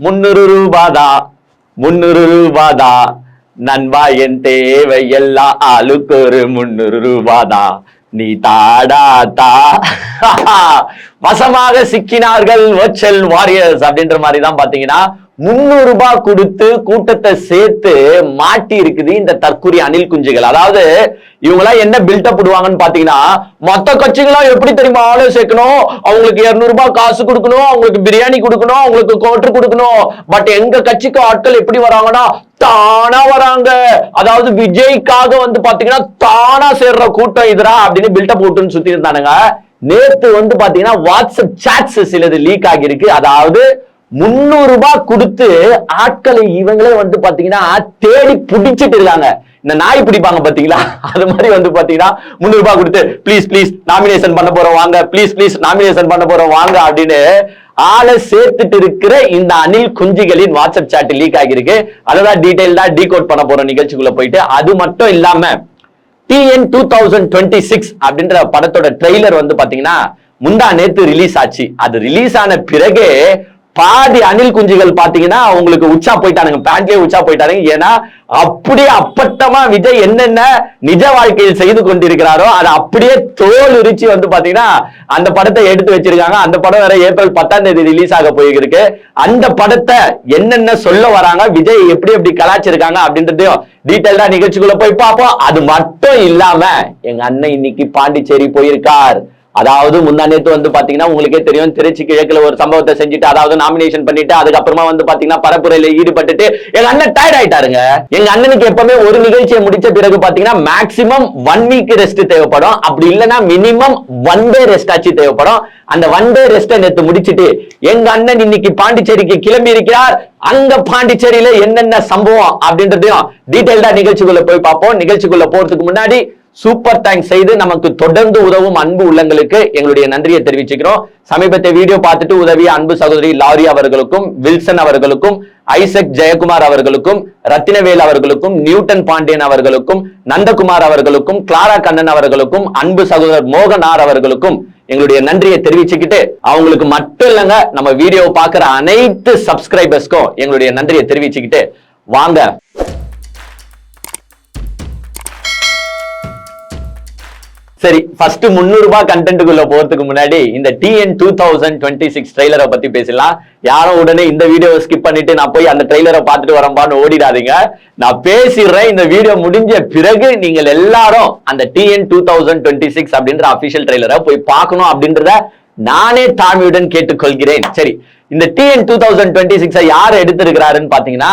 300 ரூபாதா 300 ரூபாதா நண்பா என் தேவை எல்லா ஆளுக்கு ஒரு 300 ரூபாதா நீ தாடா தா வசமாக சிக்கினார்கள் வர்ச்சுவல் வாரியர்ஸ் அப்படின்ற மாதிரி தான் பாத்தீங்கன்னா 300 ரூபாய் கொடுத்து கூட்டத்தை சேர்த்து மாட்டி இருக்குது இந்த தற்கூரி அணில் குஞ்சுகள். அதாவது இவங்க எல்லாம் என்ன பில்டப் போடுவாங்கன்னு பாத்தீங்கன்னா, மொத்த கட்சிகளா எப்படி தெரியுமா ஆளு சேர்க்கணும், அவங்களுக்கு 200 ரூபாய் காசு கொடுக்கணும், அவங்களுக்கு பிரியாணி கொடுக்கணும், அவங்களுக்கு கோட்டர் கொடுக்கணும். பட் எங்க கட்சிக்கு ஆட்கள் எப்படி வராங்கன்னா தானா வராங்க. அதாவது விஜய்க்காக வந்து பாத்தீங்கன்னா தானா சேர்ற கூட்டம் இதுரா அப்படின்னு பில்டப் போட்டுன்னு சுத்தி இருந்தானுங்க. நேத்து வந்து பாத்தீங்கன்னா வாட்ஸ்அப் சாட்ஸ் சிலது லீக் ஆகிருக்கு. அதாவது 300 ரூபாய் கொடுத்து ஆட்களை இவங்களே வந்து பாத்தீங்கன்னா தேடி பிடிச்சிட்டு இருக்காங்க. இந்த நாய் பிடிப்பாங்க பாத்தீங்களா, அது மாதிரி வந்து பாத்தீங்கன்னா 300 ரூபாய் கொடுத்து ப்ளீஸ் ப்ளீஸ் நாமினேஷன் பண்ண போறோம் வாங்க, ப்ளீஸ் ப்ளீஸ் நாமினேஷன் பண்ண போறோம் வாங்க அப்படின்னு ஆளை சேர்த்துட்டு இருக்கிற இந்த அணில் குஞ்சுகளின் வாட்ஸ்அப் சாட் லீக் ஆகிருக்கு. அததான் டீடைல்டா டீகோட் பண்ண போறோம் நிகழ்ச்சிக்குள்ள போயிட்டு. அது மட்டும் இல்லாம TN 2026 அப்படின்ற படத்தோட ட்ரெய்லர் வந்து பாத்தீங்கன்னா முந்தா நேத்து ரிலீஸ் ஆச்சு. அது ரிலீஸ் ஆன பிறகு பாதி அணில் குஞ்சுகள் பாத்தீங்கன்னா அவங்களுக்கு உச்சா போயிட்டானுங்க, பேண்ட்லயே உச்சா போயிட்டானுங்க. ஏன்னா அப்படியே அப்பட்டமா விஜய் என்னென்ன நிஜ வாழ்க்கையில் செய்து கொண்டிருக்கிறாரோ அதை அப்படியே தோல் உரிச்சு வந்து பாத்தீங்கன்னா அந்த படத்தை எடுத்து வச்சிருக்காங்க. அந்த படம் வேற ஏப்ரல் 10ஆம் தேதி ரிலீஸ் ஆக போயிருக்கு. அந்த படத்தை என்னென்ன சொல்ல வராங்க, விஜய் எப்படி எப்படி கலாச்சிருக்காங்க அப்படின்றதையும் டீட்டெயில்டா நிகழ்ச்சிக்குள்ள போய் பார்ப்போம். அது மட்டும் இல்லாம எங்க அண்ணன் இன்னைக்கு பாண்டிச்சேரி போயிருக்கார். அதாவது முந்தா நேத்து வந்து பாத்தீங்கன்னா உங்களுக்கே தெரியும், திருச்சி கிழக்குல ஒரு சம்பவத்தை செஞ்சுட்டு அதாவது நாமினேஷன் பண்ணிட்டு அதுக்கப்புறமா வந்து பாத்தீங்கன்னா பரப்புரையில ஈடுபட்டுட்டு எங்க அண்ணன் டயர்ட் ஆயிட்டாருங்க. எங்க அண்ணனுக்கு எப்பவுமே ஒரு நிகழ்ச்சியை முடிச்ச பிறகு பாத்தீங்கன்னா மேக்சிமம் 1 வீக் ரெஸ்ட் தேவைப்படும். அப்படி இல்லைன்னா மினிமம் 1 டே ரெஸ்ட் ஆச்சு தேவைப்படும். அந்த 1 டே ரெஸ்ட நேத்து முடிச்சிட்டு எங்க அண்ணன் இன்னைக்கு பாண்டிச்சேரிக்கு கிளம்பி இருக்கிறார். அங்க பாண்டிச்சேரியில என்னென்ன சம்பவம் அப்படின்றதையும் டீடைல்டா நிகழ்ச்சிக்குள்ள போய் பார்ப்போம். நிகழ்ச்சிக்குள்ள போறதுக்கு முன்னாடி சூப்பர் தேங்க்ஸ் செய்து நமக்கு தொடர்ந்து உதவும் அன்பு உள்ளங்களுக்கு எங்களுடைய நன்றியை தெரிவிச்சுக்கிறோம். சமீபத்தை வீடியோ பார்த்துட்டு உதவிய அன்பு சகோதரி லாரி அவர்களுக்கும், வில்சன் அவர்களுக்கும், ஐசக் ஜெயக்குமார் அவர்களுக்கும், ரத்தினவேல் அவர்களுக்கும், நியூட்டன் பாண்டியன் அவர்களுக்கும், நந்தகுமார் அவர்களுக்கும், கிளாரா கண்ணன் அவர்களுக்கும், அன்பு சகோதரர் மோகனார் அவர்களுக்கும் எங்களுடைய நன்றியை தெரிவிச்சுக்கிட்டு, அவங்களுக்கு மட்டும் இல்லைங்க நம்ம வீடியோ பார்க்கிற அனைத்து சப்ஸ்கிரைபர்ஸ்க்கும் எங்களுடைய நன்றியை தெரிவிச்சுக்கிட்டு வாங்க சரி ஃபர்ஸ்ட் 300 ரூபாய் கண்டென்ட்டுக்குள்ள போறதுக்கு முன்னாடி இந்த TN 2026 ட்ரெய்லரை பத்தி பேசலாம். யாரும் உடனே இந்த வீடியோ ஸ்கிப் பண்ணிட்டு நான் போய் அந்த ட்ரெய்லரை பார்த்துட்டு வரம்பான்னு ஓடிடாதீங்க. நான் பேசிடுறேன். இந்த வீடியோ முடிஞ்ச பிறகு நீங்கள் எல்லாரும் அந்த TN 2026 அப்படின்ற அபிஷியல் ட்ரெய்லரை போய் பார்க்கணும் அப்படின்றத நானே தாழ்மையுடன் கேட்டுக்கொள்கிறேன். சரி, இந்த TN 2026 யார் எடுத்திருக்கிறாருன்னு பாத்தீங்கன்னா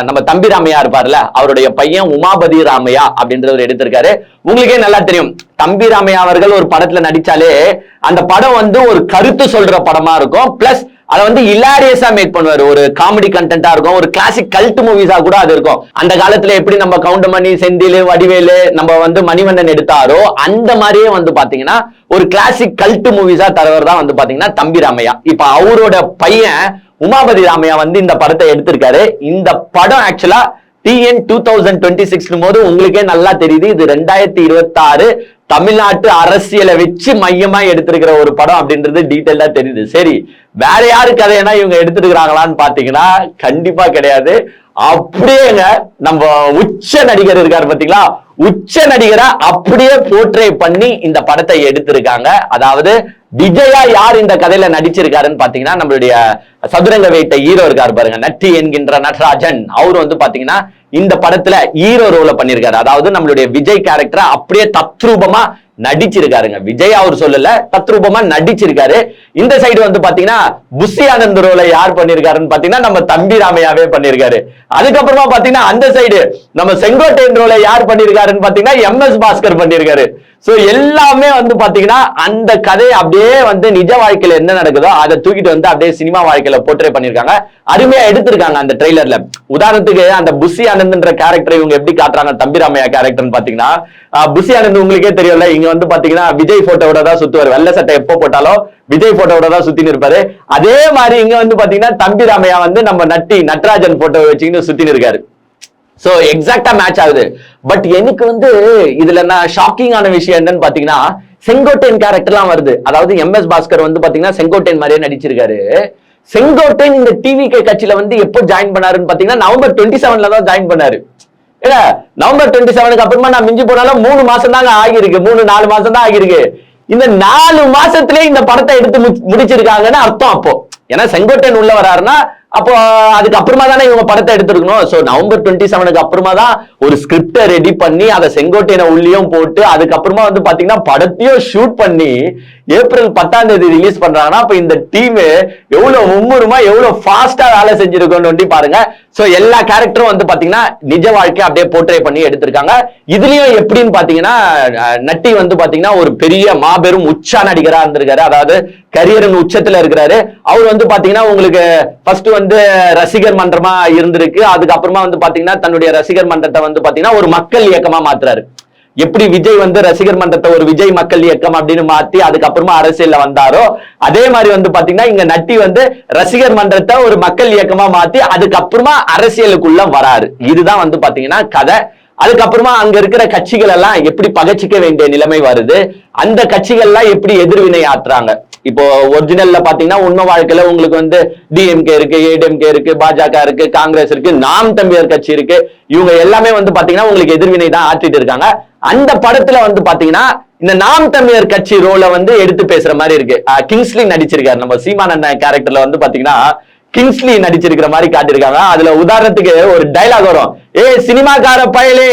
நம்ம தம்பி ராமையா இருப்பார்ல, அவருடைய பையன் உமாபதி ராமையா அப்படின்றவர் எடுத்திருக்காரு. உங்களுக்கே நல்லா தெரியும், தம்பி ராமையா அவர்கள் ஒரு படத்துல நடிச்சாலே அந்த படம் வந்து ஒரு கருத்து சொல்ற படமா இருக்கும். பிளஸ் அதை வந்து இலாரியஸா மேக் பண்ணுவாரு. ஒரு காமெடி கண்டென்ட்டா இருக்கும், ஒரு கிளாசிக் கல்ட் மூவிஸா கூட அது இருக்கும். அந்த காலத்துல எப்படி நம்ம கவுண்டமணி, செந்தில், வடிவேலு, நம்ம வந்து மணிவண்ணன் எடுத்தாரோ அந்த மாதிரியே வந்து பாத்தீங்கன்னா ஒரு கிளாசிக் கல்ட் மூவிஸா தரவர் தான் வந்து பாத்தீங்கன்னா தம்பி ராமையா. இப்ப அவரோட பையன் உமாபதி ராமையா வந்து இந்த படத்தை எடுத்திருக்காரு. இந்த படம் ஆக்சுவலா TN 2026 போது உங்களுக்கே நல்லா தெரியுது, இது 2026 தமிழ்நாட்டு அரசியலை வச்சு மையமா எடுத்திருக்கிற ஒரு படம் அப்படின்றது டீட்டெயிலா தெரியுது. சரி, வேற யாரு கதைனா இவங்க எடுத்துருக்காங்களான்னு பாத்தீங்கன்னா கண்டிப்பா கிடையாது. அப்படியேங்க நம்ம உச்ச நடிகர் இருக்காரு பாத்தீங்களா, உச்ச நடிகரை அப்படியே போர்ட்ரே பண்ணி இந்த படத்தை எடுத்திருக்காங்க. அதாவது விஜயா யார் இந்த கதையில நடிச்சிருக்காருன்னு பாத்தீங்கன்னா நம்மளுடைய சதுரங்க வேட்டை ஹீரோ இருக்காரு பாருங்க, நட்டி என்கின்ற நடராஜன். அவரு வந்து பாத்தீங்கன்னா இந்த படத்துல ஹீரோ ரோல பண்ணிருக்காரு. அதாவது நம்மளுடைய விஜய் கேரக்டரை அப்படியே தத்ரூபமா நடிச்சிருக்காருங்க. விஜய் அவர் சொல்லல, தத்ரூபமா நடிச்சிருக்காரு. இந்த சைடு வந்து பாத்தீங்கன்னா புஷி ஆனந்த் ரோல யார் பண்ணிருக்காருன்னு பாத்தீங்கன்னா நம்ம தம்பி ராமையாவே பண்ணிருக்காரு. அதுக்கப்புறமா பாத்தீங்கன்னா அந்த சைடு நம்ம செங்கோட்டையன் ரோல யார் பண்ணிருக்காருன்னு பாத்தீங்கன்னா MS பாஸ்கர் பண்ணிருக்காரு. சோ எல்லாமே வந்து பாத்தீங்கன்னா அந்த கதையை அப்படியே வந்து நிஜ வாழ்க்கையில என்ன நடக்குதோ அதை தூக்கிட்டு வந்து அப்படியே சினிமா வாழ்க்கையில போர்ட்ரே பண்ணிருக்காங்க. அருமையா எடுத்திருக்காங்க அந்த ட்ரெய்லர்ல. உதாரணத்துக்கு அந்த புஷி ஆனந்த்ன்ற கேரக்டர் இவங்க எப்படி காட்டுறாங்க தம்பி ராமையா கேரக்டர்னு பாத்தீங்கன்னா, புஷி ஆனந்த் உங்களுக்கே தெரியும்ல, இங்க வந்து பாத்தீங்கன்னா விஜய் போட்டோட தான் சுத்துவார். வெள்ளை சட்டை எப்போ போட்டாலும் விஜய் போட்டோட தான் சுத்தின்னு இருப்பாரு. அதே மாதிரி இங்க வந்து பாத்தீங்கன்னா தம்பி ராமையா வந்து நம்ம நட்டி நடராஜன் போட்டோ வச்சுக்கின்னு சுத்தின்னு இருக்காரு. சோ எக்ஸாக்டா மேட்ச் ஆகுது. பட் எனக்கு வந்து இதுல நான் ஷாக்கிங்கான விஷயம் என்னன்னு பாத்தீங்கன்னா செங்கோட்டையன் கேரக்டர்லாம் வருது. அதாவது MS பாஸ்கர் வந்து பாத்தீங்கன்னா செங்கோட்டையன் மாதிரியே நடிச்சிருக்காரு. செங்கோட்டையன் இந்த டிவிகே கட்சியில வந்து எப்போ ஜாயின் பண்ணாருன்னு பாத்தீங்கன்னா நவம்பர் 27 தான் ஜாயின் பண்ணாரு. இல்ல நவம்பர் 27 அப்புறமா நான் மிஞ்சி போனாலும் 3 மாசம் தாங்க ஆகிருக்கு, 3-4 மாசம் தான் ஆகிருக்கு. இந்த 4 மாசத்திலே இந்த படத்தை எடுத்து முடிச்சிருக்காங்கன்னு அர்த்தம். அப்போ ஏன்னா செங்கோட்டையன் உள்ள வராருன்னா அப்போ அதுக்கு அப்புறமா தானே இவங்க படத்தை எடுத்திருக்கணும். சோ நவம்பர் 27 அப்புறமா தான் ஒரு ஸ்கிரிப்டை ரெடி பண்ணி அதை செங்கோட்டையனை உள்ளியும் போட்டு அதுக்கப்புறமா வந்து பாத்தீங்கன்னா படத்தையும் ஷூட் பண்ணி ஏப்ரல் 10 ரிலீஸ் பண்றாங்கன்னா அப்ப இந்த டீம் எவ்வளவு மும்முரமா எவ்வளவு ஃபாஸ்டா வேலை செஞ்சிருக்கோம் பாருங்க. சோ எல்லா கேரக்டரும் வந்து பாத்தீங்கன்னா நிஜ வாழ்க்கை அப்படியே போர்ட்ரே பண்ணி எடுத்திருக்காங்க. இதுலயும் எப்படின்னு பாத்தீங்கன்னா நட்டி வந்து பாத்தீங்கன்னா ஒரு பெரிய மாபெரும் உச்சா நடிகரா இருந்திருக்காரு. அதாவது கரியரின் உச்சத்துல இருக்கிறாரு. அவர் வந்து பாத்தீங்கன்னா உங்களுக்கு ஃபர்ஸ்ட் வந்து ரசிகர் மன்றமா இருந்திருக்கு. அதுக்கப்புறமா வந்து பாத்தீங்கன்னா தன்னுடைய ரசிகர் மன்றத்தை வந்து பாத்தீங்கன்னா ஒரு மக்கள் இயக்கமா மாத்துறாரு. எப்படி விஜய் வந்து ரசிகர் மன்றத்தை ஒரு விஜய் மக்கள் இயக்கம் அப்படின்னு மாத்தி அதுக்கப்புறமா அரசியல்ல வந்தாரோ அதே மாதிரி வந்து பாத்தீங்கன்னா இங்க நட்டி வந்து ரசிகர் மன்றத்தை ஒரு மக்கள் இயக்கமா மாத்தி அதுக்கப்புறமா அரசியலுக்குள்ள வராரு. இதுதான் வந்து பாத்தீங்கன்னா கதை. அதுக்கப்புறமா அங்க இருக்கிற கட்சிகள் எல்லாம் எப்படி பகச்சிக்க வேண்டிய நிலைமை வருது, அந்த கட்சிகள் எல்லாம் எப்படி எதிர்வினை ஆற்றுறாங்க. இப்போ ஒரிஜினல்ல பாத்தீங்கன்னா உண்மை வாழ்க்கையில உங்களுக்கு வந்து டிஎம்கே இருக்கு, ஏடிஎம்கே இருக்கு, பாஜக இருக்கு, காங்கிரஸ் இருக்கு, நாம் தமிழர் கட்சி இருக்கு. இவங்க எல்லாமே வந்து பாத்தீங்கன்னா உங்களுக்கு எதிர்வினை தான் ஆற்றிட்டு இருக்காங்க. அந்த படத்துல வந்து பாத்தீங்கன்னா இந்த நாம் தமிழர் கட்சி ரோல வந்து எடுத்து பேசுற மாதிரி இருக்கு. கிங்ஸ்லி நடிச்சிருக்காரு. நம்ம சீமானந்த கேரக்டர்ல வந்து பாத்தீங்கன்னா கிங்ஸ்லி நடிச்சிருக்கிற மாதிரி காட்டியிருக்காங்க. அதுல உதாரணத்துக்கு ஒரு டைலாக் வரும், சினிமாக்கார பயலே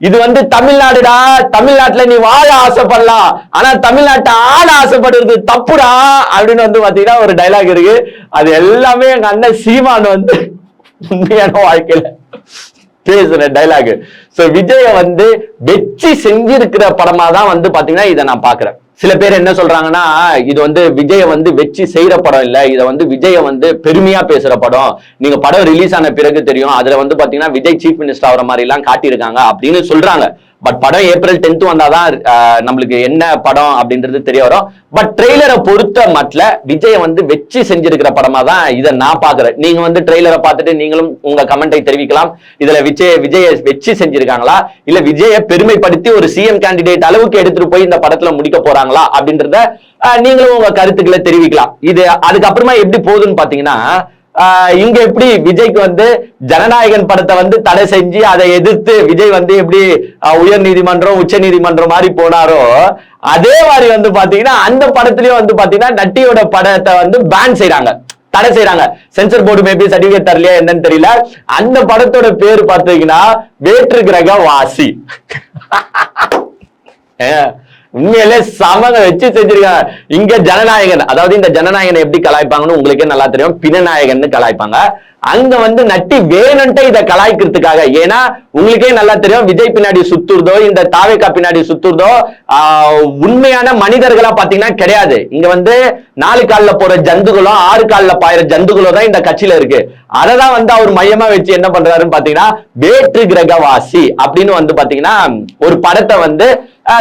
இது வந்து தமிழ்நாடுடா, தமிழ்நாட்டுல நீ வாழ ஆசைப்படலாம், ஆனா தமிழ்நாட்டை ஆள ஆசைப்படுறது தப்புடா அப்படின்னு வந்து பாத்தீங்கன்னா ஒரு டைலாக் இருக்கு. அது எல்லாமே எங்க அண்ணன் சீமான் வந்து உண்மையான வாழ்க்கையில பேசுற டைலாக். சோ விஜய வந்து வெற்றி செஞ்சிருக்கிற படமா தான் வந்து பாத்தீங்கன்னா இதை நான் பாக்குறேன். சில பேர் என்ன சொல்றாங்கன்னா இது வந்து விஜய வந்து வெற்றி செய்யற படம் இல்ல, இதை வந்து விஜய வந்து பெருமையா பேசுற படம், நீங்க படம் ரிலீஸ் ஆன பிறகு தெரியும் அதுல வந்து பாத்தீங்கன்னா விஜய் சீஃப் மினிஸ்டர் ஆகிற மாதிரி எல்லாம் காட்டியிருக்காங்க அப்படின்னு சொல்றாங்க. பட் படம் ஏப்ரல் 10 வந்தாதான் நம்மளுக்கு என்ன படம் அப்படின்றது தெரிய வரும். பட் ட்ரெய்லரை பொறுத்த மட்டும் விஜய வந்து வெற்றி செஞ்சிருக்கிற படமா தான் இதை நான் பாக்குறேன். நீங்க வந்து ட்ரெய்லரை பார்த்துட்டு நீங்களும் உங்க கமெண்டை தெரிவிக்கலாம். இதுல விஜய வெற்றி செஞ்சிருக்காங்களா இல்ல விஜய பெருமைப்படுத்தி ஒரு சிஎம் கேண்டிடேட் அளவுக்கு எடுத்துட்டு போய் இந்த படத்துல முடிக்க போறாங்களா அப்படின்றத நீங்களும் உங்க கருத்துக்களை தெரிவிக்கலாம். இது அதுக்கப்புறமா எப்படி போகுதுன்னு பாத்தீங்கன்னா இங்க எப்படி விஜய்க்கு வந்து ஜனநாயகன் படத்தை வந்து தடை செஞ்சு அதை எதிர்த்து விஜய் வந்து எப்படி உயர் நீதிமன்றம் உச்ச நீதிமன்றம் மாதிரி போனாரோ அதே மாதிரி வந்து பாத்தீங்கன்னா அந்த படத்திலயும் வந்து பாத்தீங்கன்னா நட்டியோட படத்தை வந்து பேன் செய்யறாங்க, தடை செய்யறாங்க. சென்சர் போர்டு மேபி சர்டிபிகேட் தரலையா என்னன்னு தெரியல. அந்த படத்தோட பேரு பாத்தீங்கன்னா வேற்று கிரக வாசி. உண்மையிலே சமக வச்சு செஞ்சிருக்காங்க. இங்க ஜனநாயகன், அதாவது இந்த ஜனநாயகனை எப்படி கலாய்ப்பாங்கன்னு உங்களுக்கே நல்லா தெரியும், பிணநாயகன் கலாய்ப்பாங்க. அங்க வந்து நட்டி வேணுன்ட்டு இதை கலாய்க்கிறதுக்காக, ஏன்னா உங்களுக்கே நல்லா தெரியும் விஜய் பின்னாடி சுத்துறதோ இந்த தாவேக்கா பின்னாடி சுத்துறதோ உண்மையான மனிதர்களா பாத்தீங்கன்னா கிடையாது. இங்க வந்து 4 கால்ல போற ஜந்துகளோ 6 கால்ல பாயிற ஜந்துகளோ தான் இந்த கட்சியில இருக்கு. அததான் வந்து அவர் மையமா வச்சு என்ன பண்றாருன்னு பாத்தீங்கன்னா வேற்று கிரகவாசி அப்படின்னு வந்து பாத்தீங்கன்னா ஒரு படத்தை வந்து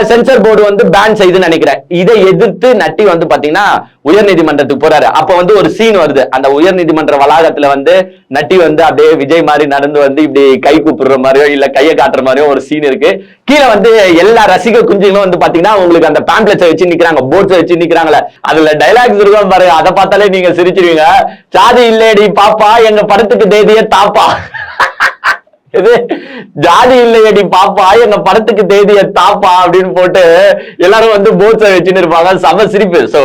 சென்சர் போர்டு வந்து பேன் செய்துன்னு நினைக்கிறேன். இதை எதிர்த்து நட்டி வந்து பாத்தீங்கன்னா உயர் நீதிமன்றத்துக்கு போறாரு. அப்ப வந்து ஒரு சீன் வருது, அந்த உயர் நீதிமன்ற வளாகத்துல வந்து நட்டி வந்து அப்படியே விஜய் மாதிரி நடந்து வந்து இப்படி கை கூப்பிடுற மாதிரியோ இல்ல கையை காட்டுற மாதிரியோ ஒரு சீன் இருக்கு. கீழே வந்து எல்லா ரசிக குஞ்சுகளும் வந்து பாத்தீங்கன்னா உங்களுக்கு அந்த பேம்ப்ளெட்ஸை வச்சு நிக்கிறாங்க, போர்ட்ஸை வச்சு நிக்கிறாங்களே, அதுல டைலாக்ஸ் இருக்கும் பாருங்க, அதை பார்த்தாலே நீங்க சிரிச்சிருவீங்க. சாதி இல்லடி பாப்பா எங்க படத்துக்கு தேதிய தாப்பா, இது ஜாதி இல்லையடி பாப்பா எங்க படத்துக்கு தேதிய தாப்பா அப்படின்னு போட்டு எல்லாரும் வந்து போர்ட்ஸை வச்சுன்னு இருப்பாங்க. சம சிரிப்பு. சோ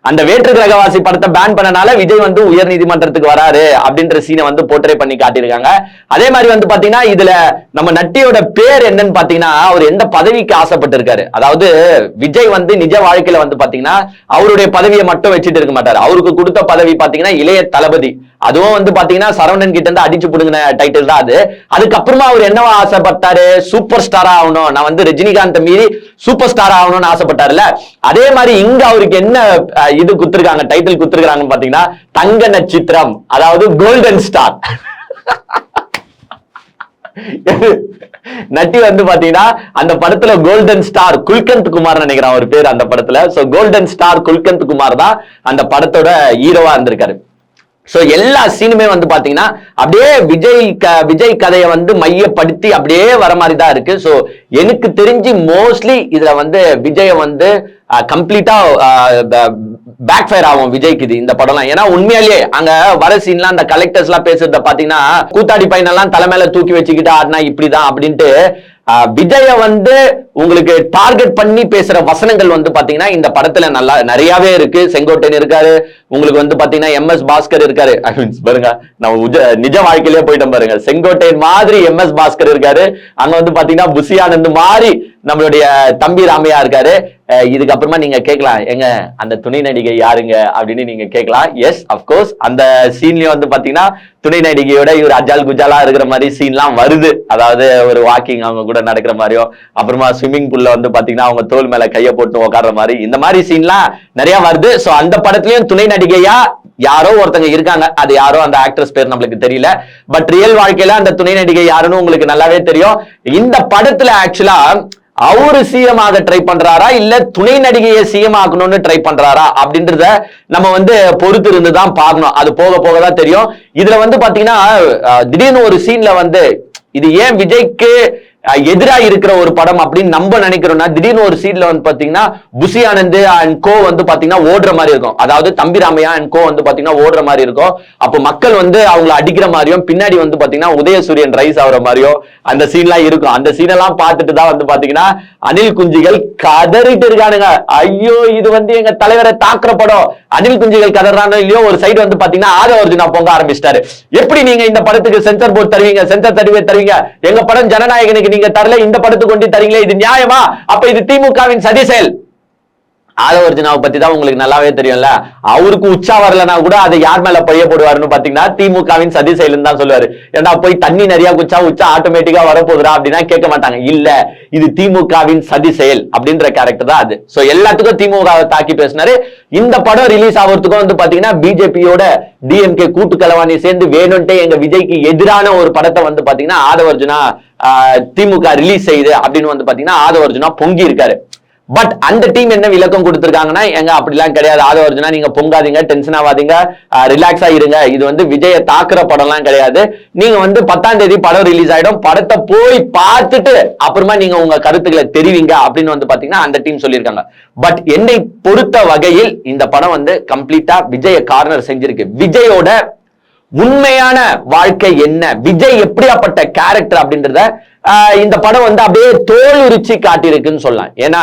அந்த வேற்று கிரகவாசி படத்தை பேன் பண்ணனால விஜய் வந்து உயர் நீதிமன்றத்துக்கு வராரு அப்படின்ற சீனை வந்து போர்ட்ரே பண்ணி காட்டியிருக்காங்க. அதே மாதிரி வந்து பாத்தீங்கன்னா இதுல நம்ம நட்டியோட பேர் என்னன்னு பாத்தீங்கன்னா அவர் எந்த பதவிக்கு ஆசைப்பட்டு இருக்காரு. அதாவது விஜய் வந்து நிஜ வாழ்க்கையில வந்து பாத்தீங்கன்னா அவருடைய பதவியை மட்டும் வச்சுட்டு இருக்க மாட்டாரு. அவருக்கு கொடுத்த பதவி பாத்தீங்கன்னா இளைய தளபதி. அதுவும் வந்து பாத்தீங்கன்னா சரவணன் கிட்ட இருந்து அடிச்சு புடுங்கின டைட்டில் தான் அது. அதுக்கப்புறமா அவர் என்னவா ஆசைப்பட்டாரு, சூப்பர் ஸ்டாரா ஆகணும், நான் வந்து ரஜினிகாந்த் மீறி சூப்பர் ஸ்டார் ஆகணும்னு ஆசைப்பட்டாருல. அதே மாதிரி இங்க அவருக்கு என்ன இது குத்துருக்காங்க, டைட்டில் குத்துருக்காங்கன்னு பாத்தீங்கன்னா தங்க நட்சத்திரம், அதாவது கோல்டன் ஸ்டார். நட்டி வந்து பாத்தீங்கன்னா அந்த படத்துல கோல்டன் ஸ்டார் குல்கந்த் குமார் நினைக்கிறேன் அவர் பேர் அந்த படத்துல. So golden star gulkand Kumar தான் அந்த படத்தோட ஹீரோவா இருந்திருக்காரு. சோ எல்லா சீனுமே வந்து பாத்தீங்கன்னா அப்படியே விஜய் கதையை வந்து மையப்படுத்தி அப்படியே வர மாதிரி தான் இருக்கு. சோ எனக்கு தெரிஞ்சு மோஸ்ட்லி இதுல வந்து விஜய வந்து கம்ப்ளீட்டா பேக் ஃபயர் ஆகும் விஜய்க்கு இது இந்த படம்லாம். ஏன்னா உண்மையாலேயே அங்க வர சீன்லாம் அந்த கலெக்டர்ஸ் எல்லாம் பேசுறத பாத்தீங்கன்னா கூத்தாடி பையனெல்லாம் தலைமையில தூக்கி வச்சுக்கிட்டு ஆடினா இப்படிதான் அப்படின்ட்டு விஜய வந்து உங்களுக்கு டார்கெட் பண்ணி பேசுற வசனங்கள் வந்து பாத்தீங்கன்னா இந்த படத்துல நல்லா நிறையவே இருக்கு. செங்கோட்டையன் இருக்காரு, உங்களுக்கு வந்து பாத்தீங்கன்னா MS பாஸ்கர் இருக்காரு. பாருங்க நம்ம நிஜ வாழ்க்கையிலேயே போயிட்டோம் பாருங்க. செங்கோட்டையன் மாதிரி MS பாஸ்கர் இருக்காரு, அங்க வந்து பாத்தீங்கன்னா புசி ஆனந்த் மாதிரி நம்மளுடைய தம்பி ராமையா இருக்காரு. இதுக்கப்புறமா நீங்க கேட்கலாம், எங்க அந்த துணை நடிகை யாருங்க அப்படின்னு நீங்க கேட்கலாம். எஸ் அப்கோர்ஸ் அந்த சீன்லயும் வந்து பாத்தீங்கன்னா துணை நடிகையோட இவர் அஜால் குஜாலா இருக்கிற மாதிரி சீன்லாம் வருது. அதாவது ஒரு வாக்கிங் அவங்க கூட நடக்கிற மாதிரியும், அப்புறமா ஸ்விம்மிங் பூல்ல வந்து பாத்தீங்கன்னா அவங்க தோல் மேல கையை போட்டு உட்கார்ற மாதிரி இந்த மாதிரி சீன்லாம் நிறைய வருது. சோ அந்த படத்துலயும் துணை நடிகையா யாரோ ஒருத்தங்க இருக்காங்க, அது யாரோ அந்த ஆக்ட்ரஸ் பேர் நம்மளுக்கு தெரியல. பட் ரியல் வாழ்க்கையில அந்த துணை நடிகை யாருன்னு உங்களுக்கு நல்லாவே தெரியும். இந்த படத்துல ஆக்சுவலா அவரு சிஎம் ஆக ட்ரை பண்றாரா இல்ல துணை நடிகையை சிஎம் ஆகணும்னு ட்ரை பண்றாரா அப்படின்றத நம்ம வந்து பொறுத்து இருந்துதான் பார்க்கணும். அது போக போகதான் தெரியும். இதுல வந்து பாத்தீங்கன்னா திடீர்னு ஒரு சீன்ல வந்து இது ஏன் விஜய்க்கு எதிரா இருக்கிற ஒரு படம் அப்படின்னு நம்ம நினைக்கிறோம்னா, திடீர்னு ஒரு சீன்ல வந்து பாத்தீங்கன்னா புசி ஆனந்த் அண்ட் கோ வந்து பாத்தீங்கன்னா ஓடுற மாதிரி இருக்கும். அதாவது தம்பி ராமையா அண்ட் கோ வந்து பாத்தீங்கன்னா ஓடுற மாதிரி இருக்கும். அப்போ மக்கள் வந்து அவங்களை அடிக்கிற மாதிரியும், பின்னாடி வந்து பாத்தீங்கன்னா உதயசூரியன் ரைஸ் ஆகுற மாதிரியும் அந்த சீன்லாம் இருக்கும். அந்த சீனெல்லாம் பார்த்துட்டு தான் வந்து பாத்தீங்கன்னா அனில் குஞ்சுகள் கதறிட்டு இருக்கானுங்க. ஐயோ இது வந்து எங்க தலைவரை தாக்குற படம். அனில் குஞ்சுகள் கதறானோ இல்லையோ ஒரு சைடு வந்து பாத்தீங்கன்னா ஆதவ அர்ஜுனா பொங்க ஆரம்பிச்சிட்டாரு. எப்படி நீங்க இந்த படத்துக்கு சென்சார் போர்டு தருவீங்க, சென்சார் தருவீங்க, எங்க படம் ஜனநாயகனுக்கு நீங்க தரல, இந்த படத்துக்கு கொண்டு தரீங்களே, இது நியாயமா? அப்ப இது திமுகவின் சதி செயல். ஆதவ அர்ஜுனாவை பத்தி தான் உங்களுக்கு நல்லாவே தெரியும்ல. அவருக்கு உச்சா வரலன்னா கூட அதை யார் மேல பழைய போடுவாருன்னு பாத்தீங்கன்னா திமுகவின் சதி செயல் தான் சொல்லுவாரு. ஏன்னா போய் தண்ணி நிறைய குச்சா உச்சா ஆட்டோமேட்டிக்கா வரப்போகுதா அப்படின்னா கேட்க மாட்டாங்க. இல்ல இது திமுகவின் சதி செயல் அப்படின்ற கேரக்டர் தான் அது. சோ எல்லாத்துக்கும் திமுகவை தாக்கி பேசினாரு. இந்த படம் ரிலீஸ் ஆகிறதுக்கும் வந்து பாத்தீங்கன்னா பிஜேபியோட டிஎம்கே கூட்டு கலவாணி சேர்ந்து வேணும்ட்டே எங்க விஜய்க்கு எதிரான ஒரு படத்தை வந்து பாத்தீங்கன்னா ஆதவ அர்ஜுனா திமுக ரிலீஸ் செய்யுது அப்படின்னு வந்து பாத்தீங்கன்னா ஆதவ அர்ஜுனா பொங்கி இருக்காரு. பட் அந்த டீம் என்ன விளக்கம் கொடுத்திருக்காங்கன்னா, எங்க அப்படிலாம் கிடையாது ஆதவ அர்ஜுனா, நீங்க பொங்காதீங்க, டென்ஷன் ஆகாதீங்க, ரிலாக்ஸா இருங்க, இது வந்து விஜய தாக்குற படம்லாம் கிடையாது, நீங்க வந்து 10ஆம் தேதி படம் ரிலீஸ் ஆயிடும், படத்தை போய் பார்த்துட்டு அப்புறமா நீங்க உங்க கருத்துக்களை தெரிவிங்க அப்படின்னு வந்து பாத்தீங்கன்னா அந்த டீம் சொல்லியிருக்காங்க. பட் என்னை பொறுத்த வகையில் இந்த படம் வந்து கம்ப்ளீட்டா விஜய கார்னர் செஞ்சிருக்கு. விஜயோட உண்மையான வாழ்க்கை என்ன, விஜய் எப்படியாப்பட்ட கேரக்டர் அப்படின்றத இந்த படம் வந்து அப்படியே தோல் உரிச்சு காட்டியிருக்குன்னு சொல்லலாம். ஏன்னா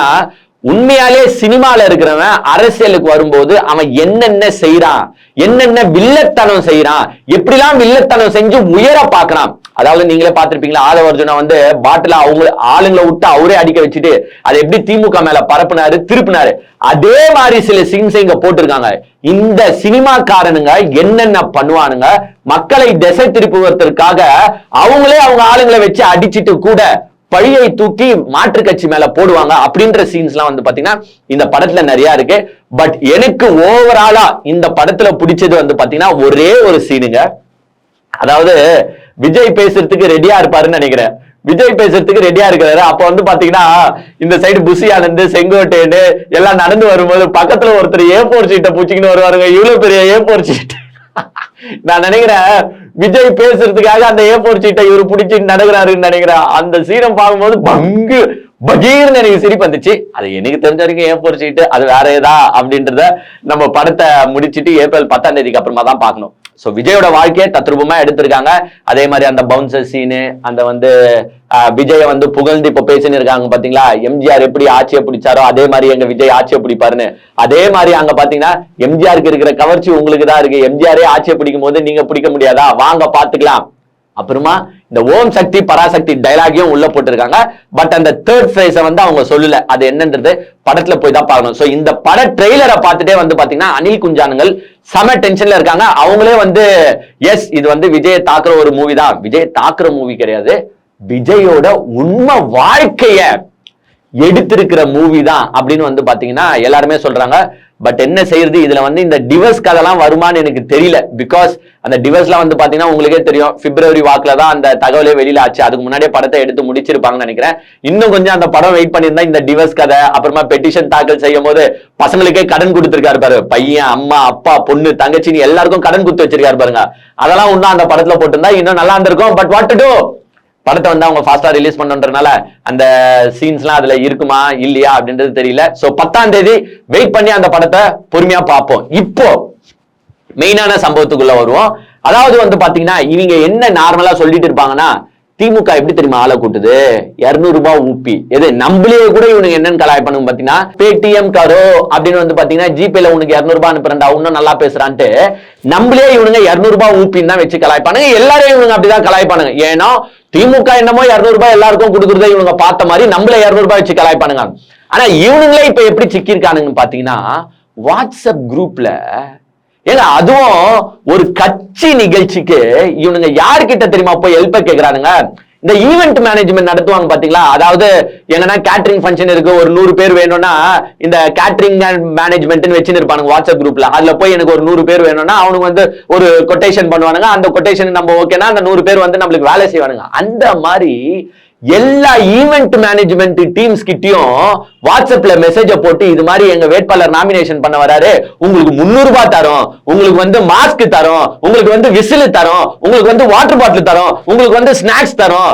உண்மையாலே சினிமால இருக்கிறவன் அரசியலுக்கு வரும்போது அவன் என்னென்ன செய்யறான், என்னென்ன வில்லத்தனம் செய்யறான், எப்படிலாம் வில்லத்தனம் செஞ்சு உயர பாக்குறான். அதாவது நீங்களே பார்த்திருப்பீங்களா, ஆதவ அர்ஜுனா வந்து பாட்டில அவங்க ஆளுங்களை விட்டு அவரே அடிக்க வச்சுட்டு அதை எப்படி திமுக மேல பரப்புனாரு, திருப்பினாரு. அதே மாதிரி சில சீன்ஸ் இங்க போட்டிருக்காங்க. இந்த சினிமாக்காரனுங்க என்னென்ன பண்ணுவானுங்க, மக்களை திசை திருப்புவதற்காக அவங்களே அவங்க ஆளுங்களை வச்சு அடிச்சிட்டு கூட பழியை தூக்கி மாற்று கட்சி மேல போடுவாங்க. அப்படின்ற சீன்ஸ் எல்லாம் வந்து பாத்தீங்கன்னா இந்த படத்துல நிறைய இருக்கு. பட் எனக்கு ஓவராலா இந்த படத்துல பிடிச்சது வந்து பாத்தீங்கன்னா ஒரே ஒரு சீனுங்க. அதாவது விஜய் பேசுறதுக்கு ரெடியா இருப்பாருன்னு நினைக்கிறேன். விஜய் பேசுறதுக்கு ரெடியா இருக்கிறாரு. அப்ப வந்து பாத்தீங்கன்னா இந்த சைடு புசி ஆனந்த், செங்கோட்டையன் எல்லாம் நடந்து வரும்போது பக்கத்துல ஒருத்தர் A4 சீட்டை பூச்சிக்கின்னு வருவாருங்க. இவ்வளவு பெரிய A4 சீட். நான் நினைக்கிறேன் விஜய் பேசுறதுக்காக அந்த A4 சீட்டை இவரு பிடிச்சிட்டு நடக்கிறாருன்னு நினைக்கிறேன். அந்த சீனம் பார்க்கும்போது பங்கு பகீர்னு எனக்கு சிரிப்பு வந்துச்சு. அது எனக்கு தெரிஞ்ச வரைக்கும் A4 சீட்டு அது வேற ஏதா அப்படின்றத நம்ம படத்தை முடிச்சுட்டு ஏப்ரல் 10ஆம் தேதிக்கு அப்புறமா தான் பார்க்கணும். சோ விஜயோட வாழ்க்கையை தத்ரூபமா எடுத்திருக்காங்க. அதே மாதிரி அந்த பவுன்சர் சீனு, அந்த வந்து விஜய வந்து புகழ்ந்து இப்ப பேசின்னு இருக்காங்க பாத்தீங்களா, எம்ஜிஆர் எப்படி ஆட்சியை பிடிச்சாரோ அதே மாதிரி எங்க விஜய் ஆட்சியை பிடிப்பாருன்னு. அதே மாதிரி அங்க பாத்தீங்கன்னா எம்ஜிஆருக்கு இருக்கிற கவர்ச்சி உங்களுக்கு தான் இருக்கு. எம்ஜிஆரே ஆட்சியை பிடிக்கும் போது நீங்க பிடிக்க முடியாதா, வாங்க பாத்துக்கலாம். அப்புறமா இந்த ஓம் சக்தி பராசக்தி டைலாகையும் உள்ள போட்டிருக்காங்க. பட் அந்த தேர்ட் பிரைஸை வந்து அவங்க சொல்லல, அது என்னன்றது படத்துல போய் தான் பார்க்கணும். சோ இந்த பட ட்ரெய்லரை பார்த்துட்டே வந்து பாத்தீங்கன்னா அனில் குஞ்சானுங்கள் செம டென்ஷன்ல இருக்காங்க. அவங்களே வந்து எஸ் இது வந்து விஜயை தாக்குற ஒரு மூவி தான், விஜய் தாக்குற மூவி கிடையாது, விஜயோட உண்மை வாழ்க்கைய எடுத்திருக்கிற மூவி தான் அப்படின்னு வந்து பாத்தீங்கன்னா எல்லாருமே சொல்றாங்க. பட் என்ன செய்யறது, இதுல வந்து இந்த டிவர்ஸ் கதெல்லாம் வருமானு எனக்கு தெரியல. பிகாஸ் அந்த டிவர்ஸ்லாம் வந்து பாத்தீங்கன்னா உங்களுக்கே தெரியும் பிப்ரவரி வாக்குல தான் அந்த தகவலே வெளியில ஆச்சு. அதுக்கு முன்னாடியே படத்தை எடுத்து முடிச்சிருப்பாங்கன்னு நினைக்கிறேன். இன்னும் கொஞ்சம் அந்த படம் வெயிட் பண்ணியிருந்தா இந்த டிவர்ஸ் கதை, அப்புறமா பெட்டிஷன் தாக்கல் செய்யும் போது பசங்களுக்கே கடன் கொடுத்திருக்காரு பாரு, பையன் அம்மா அப்பா பொண்ணு தங்கச்சின்னு எல்லாருக்கும் கடன் கொடுத்து வச்சிருக்காரு பாருங்க, அதெல்லாம் இன்னும் அந்த படத்துல போட்டிருந்தா இன்னும் நல்லா இருந்திருக்கும். பட் வாட் டு டு, படத்தை வந்து அவங்க ஃபாஸ்டா ரிலீஸ் பண்ணன்றதுனால அந்த சீன்ஸ்லாம் அதுல இருக்குமா இல்லையா அப்படின்றது தெரியல. சோ 10ஆம் தேதி வெயிட் பண்ணி அந்த படத்தை பொறுமையா பார்ப்போம். இப்போ மெயினான சம்பவத்துக்குள்ள வருவோம். அதாவது வந்து பாத்தீங்கன்னா இவங்க என்ன நார்மலா சொல்லிட்டு இருப்பாங்கன்னா, திமுக எப்படி தெரியுமா ஆளை கூட்டுது, 200 ரூபாய் ஊப்பி. எது நம்மளே கூட இவனுக்கு என்னன்னு கலாய்ப்பானுங்க பாத்தீங்கன்னா, பேடிஎம் கரோ அப்படின்னு வந்து பாத்தீங்கன்னா ஜிபேல உனக்கு 200 ரூபாய் அனுப்புறா இன்னும் நல்லா பேசுறான்ட்டு நம்மளே இவனுங்க 200 ரூபாய் ஊப்பின்னு தான் வச்சு கலாய்ப்பானுங்க. எல்லாரையும் இவனுங்க அப்படிதான் கலாய்ப்பானுங்க. ஏன்னா திமுக என்னமோ 200 ரூபாய் எல்லாருக்கும் கொடுக்குறத இவங்க பார்த்த மாதிரி நம்மளே 200 ரூபாய் வச்சு கலாய்ப்பானுங்க. ஆனா இவனுங்களே இப்ப எப்படி சிக்கிருக்கானுங்கன்னு பாத்தீங்கன்னா, வாட்ஸ்அப் குரூப்ல ஏங்க அதுவும் ஒரு கட்சி நிகழ்ச்சிக்கு இவனுங்க யாருக்கிட்ட தெரியுமா போய் ஹெல்ப் கேக்குறானுங்க, இந்த ஈவென்ட் மேனேஜ்மெண்ட் நடத்துவாங்க பாத்தீங்களா. அதாவது என்னன்னா கேட்டரிங் ஃபங்க்ஷன் இருக்கு, ஒரு 100 பேர் வேணும்னா இந்த கேட்டரிங் மேனேஜ்மெண்ட் வச்சுன்னு இருப்பானுங்க வாட்ஸ்அப் குரூப்ல. அதுல போய் எனக்கு ஒரு 100 பேர் வேணும்னா அவனுக்கு வந்து ஒரு கொட்டேஷன் பண்ணுவானுங்க. அந்த கொட்டேஷன் நம்ம ஓகேனா அந்த 100 பேர் வந்து நம்மளுக்கு வேலை செய்வானுங்க. அந்த மாதிரி எல்லா ஈவென்ட் மேனேஜ்மெண்ட் டீம்ஸ் கிட்டயும் வாட்ஸ்அப்ல மெசேஜ போட்டு இது மாதிரி எங்க வேட்பாளர் நாமினேஷன் பண்ண வராரு, உங்களுக்கு 300 ரூபாய் தரோம், உங்களுக்கு வந்து மாஸ்க் தரோம், உங்களுக்கு வந்து விசில் தரோம், உங்களுக்கு வந்து வாட்டர் பாட்டில் தரோம், உங்களுக்கு வந்து ஸ்நாக்ஸ் தரோம்,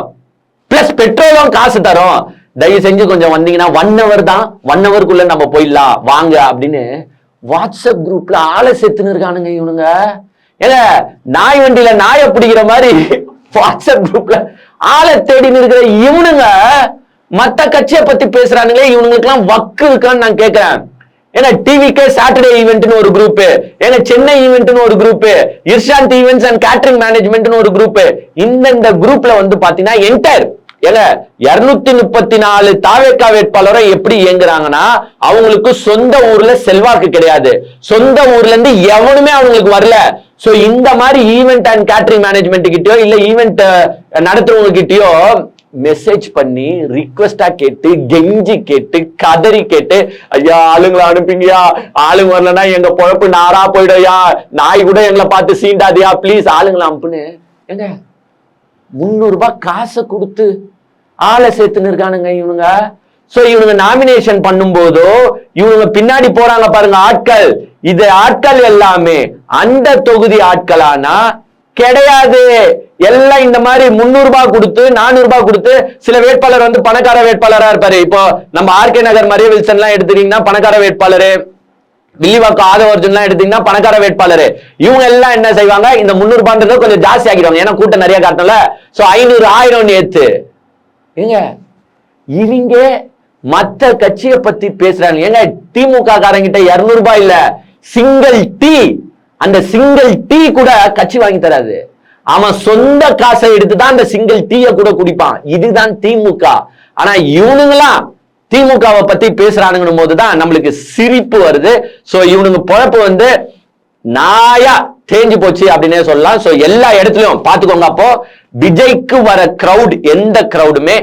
பிளஸ் பெட்ரோலும் காசு தரோம், தயவு செஞ்சு கொஞ்சம் வந்தீங்கன்னா 1 hour தான், 1 hourக்குள்ள நம்ம போயிடலாம் வாங்க அப்படின்னு வாட்ஸ்அப் குரூப்ல ஆளை சேர்த்துன்னு இருக்கானுங்க இவனுங்க. ஏங்க நாய் வண்டியில நாயை பிடிக்கிற மாதிரி வாட்ஸ்அப் குரூப்ல ஆளை தேடின்னு இருக்கிற இவனுங்க மத்த கட்சியை பத்தி பேசுறானுங்களே, இவனுங்களுக்கு எல்லாம் வக்கு இருக்கான்னு நான் கேட்கிறேன். ஏன்னா டிவிக்கே சாட்டர்டே ஈவென்ட்னு ஒரு குரூப், ஏன்னா சென்னை ஈவென்ட்னு ஒரு குரூப், இர்ஷாந்த் ஈவென்ட்ஸ் அண்ட் கேட்டரிங் மேனேஜ்மெண்ட்னு ஒரு குரூப். இந்த குரூப்ல வந்து பாத்தீங்கன்னா என்டையர் ஏங்க 234 தாவேகா வேட்பாளரை எப்படி இயங்குறாங்கன்னா, அவங்களுக்கு சொந்த ஊர்ல செல்வாக்கு கிடையாது, சொந்த ஊர்ல இருந்து எவனுமே அவங்களுக்கு வரல. சோ இந்த மாதிரி ஈவென்ட் அண்ட் கேட்டரிங் மேனேஜ்மெண்ட் கிட்டயோ இல்ல ஈவென்ட் நடத்துறவங்க கிட்டயோ மெசேஜ் பண்ணி ரிக்வெஸ்டா கேட்டு கெஞ்சி கேட்டு கதறி கேட்டு, ஐயா ஆளுங்களை அனுப்பிங்கயா, ஆளுங்க வரலன்னா எங்க பொழப்பு நாரா போயிடும்யா, நாய் கூட எங்களை பார்த்து சீண்டாதியா, பிளீஸ் ஆளுங்களை அனுப்புன்னு. ஏங்க 300 ரூபாய் காசை கொடுத்து ஆளை சேர்த்துன்னு இருக்கானுங்க இவனுங்க. சோ இவனுங்க நாமினேஷன் பண்ணும் போதோ இவனுங்க பின்னாடி போறாங்க பாருங்க ஆட்கள், இது ஆட்கள் எல்லாமே அந்த தொகுதி ஆட்களானா கிடையாது. எல்லாம் இந்த மாதிரி 300 ரூபாய் கொடுத்து 400 ரூபாய் கொடுத்து, சில வேட்பாளர் வந்து பணக்கார வேட்பாளரா இருப்பாரு. இப்போ நம்ம ஆர்கே நகர் மரிய வில்சன் எல்லாம் எடுத்துட்டீங்கன்னா பணக்கார வேட்பாளரு, வில்லிவாக்கம் ஆதவர்ஜுன் எல்லாம் எடுத்தீங்கன்னா பணக்கார வேட்பாளரு. இவங்க எல்லாம் என்ன செய்வாங்க, இந்த 300 ரூபாய் கொஞ்சம் ஜாஸ்தி ஆக்கிடுவாங்க, ஏன்னா கூட்டம் நிறைய காட்டல. சோ 500 1000 ஏத்து. ஏங்க இவங்க மத்த கட்சியை பத்தி பேசுறாங்க. ஏங்க திமுக காரங்கிட்ட 200 ரூபாய் இல்ல, சிங்கிள் டீ, அந்த சிங்கிள் டீ கூட கட்சி வாங்கி தராது. அவன் சொந்த காசை எடுத்துதான் அந்த சிங்கிள் டீயை கூட குடிப்பான். இதுதான் திமுக. ஆனா இவனுங்களாம் திமுகவை பத்தி பேசுறானுங்கன்னு போதுதான் நம்மளுக்கு சிரிப்பு வருது. சோ இவனுங்க பொழப்பு வந்து நாயா தேஞ்சு போச்சு அப்படின்னே சொல்லலாம். சோ எல்லா இடத்துலயும் பாத்துக்கோங்க. அப்போ விஜய்க்கு வர கிரௌட் எந்த கிரௌடுமே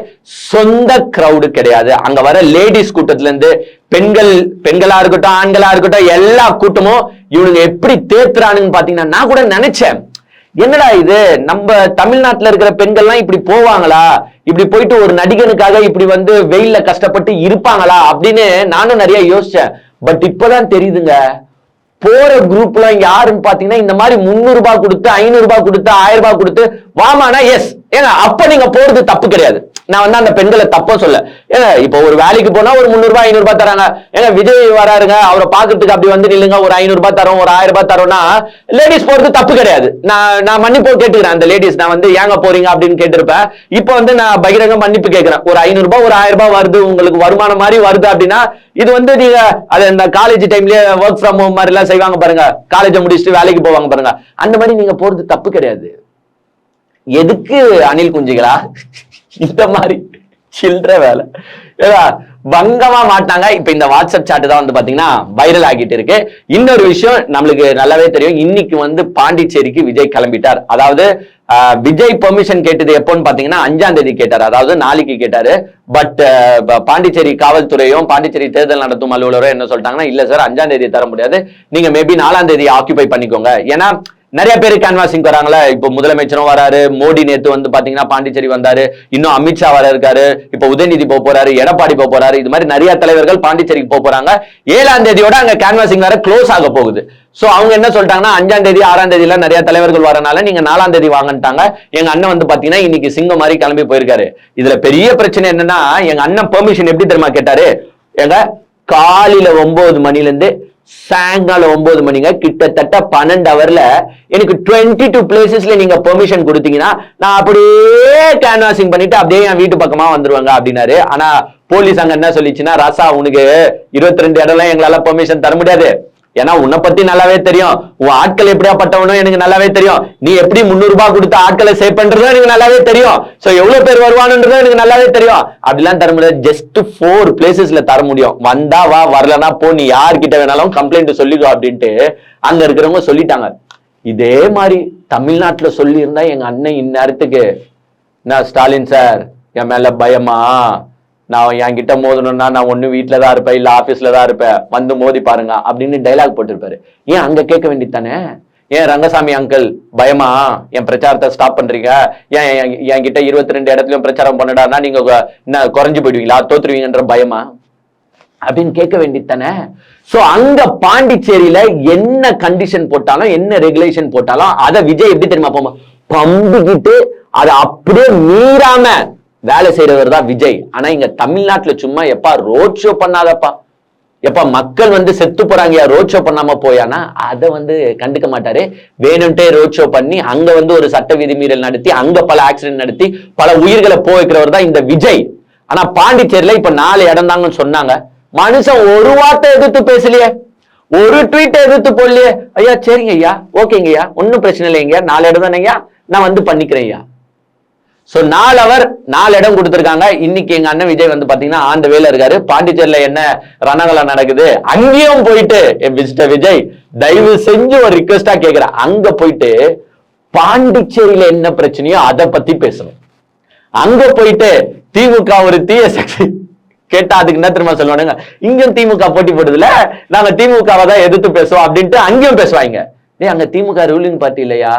சொந்த கிரௌடு கிடையாது. அங்க வர லேடிஸ் கூட்டத்துல இருந்து பெண்களா இருக்கட்டும் ஆண்களா இருக்கட்டும் எல்லா கூட்டமும் இவனுங்க எப்படி தேத்துறானுன்னு பாத்தீங்கன்னா, நான் கூட நினைச்சேன் என்னடா இது, நம்ம தமிழ்நாட்டுல இருக்கிற பெண்கள்லாம் இப்படி போவாங்களா, இப்படி போயிட்டு ஒரு நடிகனுக்காக இப்படி வந்து வெயில்ல கஷ்டப்பட்டு இருப்பாங்களா அப்படின்னு நானும் நிறைய யோசிச்சேன். பட் இப்பதான் தெரியுதுங்க, போற குரூப்ல யாருன்னு பாத்தீங்கன்னா இந்த மாதிரி 300 ரூபாய் கொடுத்து 500 ரூபாய் கொடுத்து 1000 ரூபாய் கொடுத்து வாமானா எஸ். ஏங்க அப்ப நீங்க போறது தப்பு கிடையாது, நான் வந்து அந்த பெண்களை தப்ப சொல்ல. ஏங்க இப்ப ஒரு வேலைக்கு போனா ஒரு 300 ரூபாய் 500 ரூபாய் தராங்க. ஏங்க விஜய் வராருங்க, அவரை பாக்குறதுக்கு அப்படி வந்து நில்லுங்க, ஒரு 500 ரூபாய் தரோம் ஒரு 1000 ரூபாய் தரோம்னா லேடிஸ் போறது தப்பு கிடையாது. நான் மன்னிப்பு கேட்டுக்கிறேன் அந்த லேடிஸ், நான் வந்து ஏங்க போறீங்க அப்படின்னு கேட்டிருப்பேன். இப்ப வந்து நான் பகிரங்க மன்னிப்பு கேட்கிறேன். ஒரு 500 ரூபாய் ஒரு 1000 ரூபாய் வருது, உங்களுக்கு வருமானம் மாதிரி வருது அப்படின்னா இது வந்து நீங்க அது இந்த காலேஜ் டைம்லயே ஒர்க் ஃப்ரம் ஹோம் மாதிரி எல்லாம் செய்வாங்க பாருங்க, காலேஜை முடிச்சுட்டு வேலைக்கு போவாங்க பாருங்க, அந்த மாதிரி நீங்க போறது தப்பு கிடையாது. எதுக்கு அணில் குஞ்சுகளா இந்த மாதிரி சில்ற வேலை வங்கமா மாட்டாங்க. இப்ப இந்த வாட்ஸ்அப் சாட் தான் வந்து பாத்தீங்கன்னா வைரல் ஆகிட்டு இருக்கு. இன்னொரு விஷயம் நம்மளுக்கு நல்லாவே தெரியும், இன்னைக்கு வந்து பாண்டிச்சேரிக்கு விஜய் கிளம்பிட்டார். அதாவது விஜய் பெர்மிஷன் கேட்டது எப்போன்னு பாத்தீங்கன்னா 5ஆம் தேதி கேட்டாரு, அதாவது நாளைக்கு கேட்டாரு. பட் பாண்டிச்சேரி காவல்துறையும் பாண்டிச்சேரி தேர்தல் நடத்தும் அலுவலரும் என்ன சொல்லிட்டாங்கன்னா, இல்ல சார் 5ஆம் தேதி தர முடியாது, நீங்க மேபி 4ஆம் தேதி ஆக்குபை பண்ணிக்கோங்க. ஏன்னா நிறைய பேர் கேன்வாசிங் வராங்களா. இப்போ முதலமைச்சரும் வராரு, மோடி நேத்து வந்து பாத்தீங்கன்னா பாண்டிச்சேரி வந்தாரு, இன்னும் அமித்ஷா வர இருக்காரு, இப்போ உதயநிதி போக போறாரு, எடப்பாடி போக போறாரு, இது மாதிரி நிறைய தலைவர்கள் பாண்டிச்சேரிக்கு போக போறாங்க. 7ஆம் தேதியோட அங்க கேன்வாசிங் வேற க்ளோஸ் ஆக போகுது. சோ அவங்க என்ன சொல்லிட்டாங்கன்னா 5ஆம் தேதி 6ஆம் தேதியில நிறைய தலைவர்கள் வரனால நீங்க 4ஆம் தேதி வாங்கன்ட்டாங்க. எங்க அண்ணன் வந்து பாத்தீங்கன்னா இன்னைக்கு சிங்கம் மாதிரி கிளம்பி போயிருக்காரு. இதுல பெரிய பிரச்சனை என்னன்னா, எங்க அண்ணன் பெர்மிஷன் எப்படி தெரியுமா கேட்டாரு, எங்க காலையில 9 மணில இருந்து சாயங்காலம் 9 மணிங்க, கிட்டத்தட்ட 12 ஹவர்ல எனக்கு 22 பிளேசஸ்ல நீங்க பெர்மிஷன் கொடுத்தீங்கன்னா நான் அப்படியே கேன்வாசிங் பண்ணிட்டு அப்படியே என் வீட்டு பக்கமா வந்துருவாங்க அப்படின்னாரு. ஆனா போலீஸ் அங்க என்ன சொல்லிச்சுன்னா, ராசா உனக்கு 22 இடம்லாம் எங்களால பெர்மிஷன் தர முடியாது. ஏன்னா உன்னை பத்தி நல்லாவே தெரியும், உன் ஆட்கள் எப்படியாப்பட்டவனும் எனக்கு நல்லாவே தெரியும், நீ எப்படி 300 ரூபாய் கொடுத்து ஆட்களை சேவ் பண்றதும் எனக்கு நல்லாவே தெரியும், சோ எவ்வளவு பேர் வருவானுன்றதும் எனக்கு நல்லாவே தெரியும். அப்படிலாம் தர முடியாது, ஜஸ்ட் 4 பிளேசஸ்ல தர முடியும், வந்தா வா, வரலன்னா போ, நீ யார்கிட்ட வேணாலும் கம்ப்ளைண்ட் சொல்லிக்கோ அப்படின்ட்டு அங்க இருக்கிறவங்க சொல்லிட்டாங்க. இதே மாதிரி தமிழ்நாட்டுல சொல்லி இருந்தா எங்க அண்ணன் இந்நேரத்துக்கு, நான் ஸ்டாலின் சார் என் மேல பயமா, நான் என்கிட்ட மோதணும்னா நான் ஒண்ணு வீட்டுல தான் இருப்பேன், இல்ல ஆபீஸ்ல தான் இருப்பேன், வந்து மோதி பாருங்க அப்படின்னு டைலாக் போட்டிருப்பாரு. ஏன் அங்க கேட்க வேண்டியதானே, ஏன் ரங்கசாமி அங்கிள் பயமா என் பிரச்சாரத்தை ஸ்டாப் பண்றீங்க, ஏன் என்கிட்ட 22 இடத்துலயும் பிரச்சாரம் பண்ணடான்னா நீங்க என்ன குறைஞ்சு போயிடுவீங்களா, தோத்துருவீங்கன்ற பயமா அப்படின்னு கேட்க வேண்டியதானே. சோ அங்க பாண்டிச்சேரியில என்ன கண்டிஷன் போட்டாலும் என்ன ரெகுலேஷன் போட்டாலும் அதை விஜய் எப்படி தெரியுமா போமா பம்பிக்கிட்டு அதை அப்படியே மீறாம வேலை செய்யறவர் தான் விஜய். ஆனா இங்க தமிழ்நாட்டுல சும்மா எப்பா ரோட் ஷோ பண்ணாதப்பா, எப்ப மக்கள் வந்து செத்து போறாங்க ரோட் ஷோ பண்ணாம போயானா அதை வந்து கண்டுக்க மாட்டாரு. வேணும்ட்டே ரோட் ஷோ பண்ணி அங்க வந்து ஒரு சட்ட விதிமீறல் நடத்தி அங்க பல ஆக்சிடென்ட் நடத்தி பல உயிர்களை போய்க்கிறவர் தான் இந்த விஜய். ஆனா பாண்டிச்சேரியில இப்ப 4 இடம் தாங்கன்னு சொன்னாங்க, மனுஷன் ஒரு வார்த்தை எதிர்த்து பேசலையே, ஒரு ட்வீட் எதிர்த்து போடலையே. ஐயா சரிங்க ஐயா, ஓகேங்க ஐயா, ஒன்னும் பிரச்சனை இல்லைங்க, 4 இடம் தானே ஐயா, நான் வந்து பண்ணிக்கிறேன் ஐயா. சோ 4 அவர் 4 இடம் கொடுத்திருக்காங்க. இன்னைக்கு எங்க அண்ணன் விஜய் வந்து பாத்தீங்கன்னா ஆந்த வேல இருக்காரு. பாண்டிச்சேரியில என்ன ரணகலா நடக்குது அங்கேயும் போயிட்டு மிஸ்டர் விஜய் தயவு செஞ்சு ஒரு ரிக்வெஸ்டா கேக்குறேன், அங்க போயிட்டு பாண்டிச்சேரியில என்ன பிரச்சனையோ அதை பத்தி பேசணும். அங்க போயிட்டு திமுக ஒரு தீய சக்தி கேட்டா அதுக்கு என்ன தெரியுமா சொல்லுவானுங்க, இங்கேயும் திமுக போட்டி போடுதுல நாங்க திமுகவை தான் எதிர்த்து பேசுவோம் அப்படின்ட்டு அங்கேயும் பேசுவாங்க. அங்க திமுக ரூலிங் பார்ட்டி இல்லையா,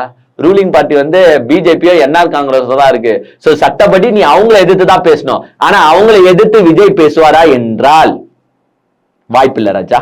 ரூலிங் பார்ட்டி வந்து பிஜேபியோ என்ஆர் காங்கிரஸ் தான் இருக்கு. சோ சட்டப்படி நீ அவங்களை எதிர்த்து தான் பேசணும். ஆனா அவங்களை எதிர்த்து விஜய் பேசுவாரா என்றால் வாய்ப்பில்லை ராஜா.